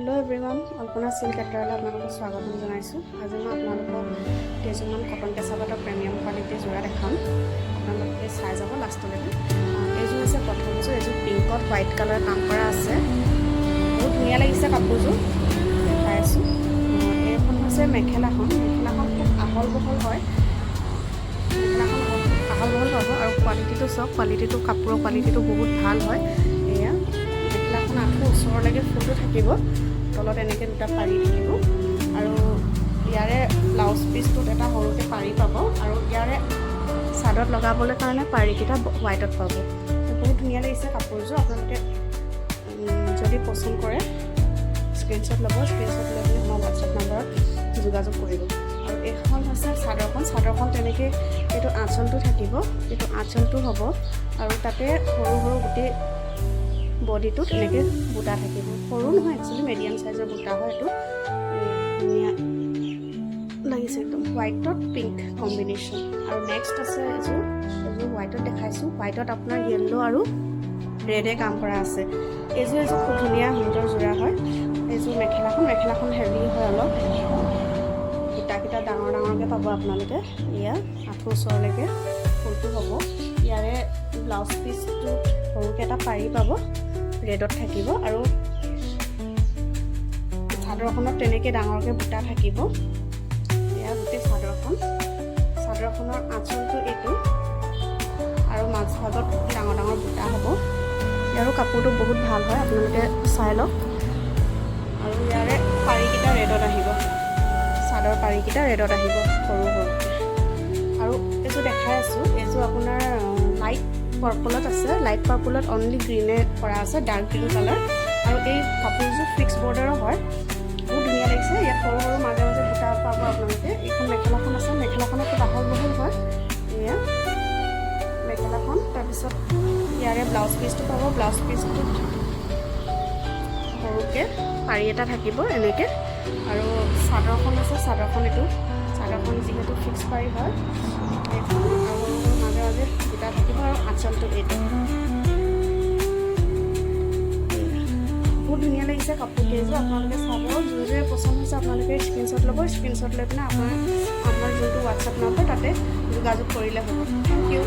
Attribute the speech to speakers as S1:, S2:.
S1: Hello everyone Alpana silk एटारले आपनालोকক स्वागतम जनाइछु। आज मैं आपनालोকক केजुमान कटन केसापातर प्रिमियम क्वालिटी जोड़ा देखाम। आपनालोके चाइ जाब लास्टলৈকে। एजोर आछे प्रथमजोर एजोर पिंकत व्हाइट कलर काम करा आछे। बहुत धुनिया लागिছে कापोरजोर देखाइ आछु। एखन आछे मेखेलाखन खूब आहल बहल হয়। मेखेलाखन आहल बहल पाब और क्वालिटीটো सब क्वालिटीটো कापोर क्वालिटीটো बहुत ভাল হয়। एया मेखेलाखन आठो ओसरলৈকে ফুলটো থাকিব। তলত এনেকৈ দুটা পাৰি থাকিব আৰু ইয়াৰে ব্লাউজ পিছটোত এটা সৰুকৈ পাৰি পাব আৰু ইয়াৰে চাদৰত লগাবলৈ কাৰণে পাৰিকেইটা হোৱাইটত পাব। বহুত ধুনীয়া লাগিছে কাপোৰযোৰ। আপোনালোকে যদি পচন্দ কৰে স্ক্ৰীনশ্বট ল'ব। স্ক্ৰীনশ্বট লৈ পেলাই আমাৰ হোৱাটছএপ নম্বৰত যোগাযোগ কৰিব। আৰু এইখন হৈছে চাদৰখন তেনেকৈ এইটো আঁচলটো থাকিব। এইটো আঁচলটো হ'ব আৰু তাতে সৰু সৰু গোটেই বডিটোত এনেকৈ বুটা থাকিব। সৰু নহয় একচুৱেলি মিডিয়াম সাইজৰ বুটা হয়। এইটো ধুনীয়া লাগিছে একদম হোৱাইটত পিংক কম্বিনেশ্যন। আৰু নেক্সট আছে এযোৰ হোৱাইটত দেখাইছোঁ। হোৱাইটত আপোনাৰ য়েল্লো আৰু ৰেডে কাম কৰা আছে। এযোৰ খুব ধুনীয়া সুন্দৰ যোৰা হয়। এইযোৰ মেখেলাখন হেভি হয় অলপ। বুটাকেইটা ডাঙৰ ডাঙৰকৈ পাব আপোনালোকে। এয়া আঁঠু ওচৰলৈকে ফুলটো হ'ব। ইয়াৰে ব্লাউজ পিচটো সৰুকৈ এটা পাৰি পাব ৰেডত থাকিব আৰু চাদৰখনত তেনেকৈ ডাঙৰকৈ বুটা থাকিব। এয়া গোটেই চাদৰখনৰ আঁচলটো এইটো আৰু মাজভাগত ডাঙৰ ডাঙৰ বুটা হ'ব। ইয়াৰো কাপোৰটো বহুত ভাল হয়, আপোনালোকে চাই লওক। আৰু ইয়াৰে পাৰিকেইটা ৰেডত আহিব। চাদৰ পাৰিকেইটা ৰেডত আহিব সৰু সৰুকৈ। আৰু এইযোৰ দেখাই আছোঁ। এইযোৰ আপোনাৰ লাইট পাৰ্পলত আছে। লাইট পাৰ্পলত অনলি গ্ৰীনে কৰা আছে, ডাৰ্ক গ্ৰীণ কালাৰ। আৰু এই কাপোৰযোৰ ফিক্স বৰ্ডাৰৰ হয়। বহুত ধুনীয়া লাগিছে। ইয়াত সৰু সৰু মাজে মাজে বুটা পাব আপোনালোকে। এইখন মেখেলাখন আছে। মেখেলাখনত খুব আহল বহল হয়। এয়া মেখেলাখন। তাৰপিছত ইয়াৰে ব্লাউজ পিচটো পাব। ব্লাউজ পিচটোত সৰুকৈ পাৰি এটা থাকিব এনেকৈ। আৰু চাদৰখন আছে। চাদৰখন যিহেতু ফিক্স পাৰি হয় এইখন। আৰু মাজে মাজে বুটা থাকিব আৰু আঁচলটো এইটো। বহুত ধুনীয়া লাগিছে কাপোৰ কেইযোৰ। আপোনালোকে চাব। যোৰে পচন্দ হৈছে আপোনালোকে স্ক্ৰীনশ্বট ল'ব। স্ক্ৰীনশ্বট লৈ পিনে আপোনাৰ যোনটো হোৱাটছএপ নম্বৰ তাতে যোগাযোগ কৰিলে হ'ব। Thank U.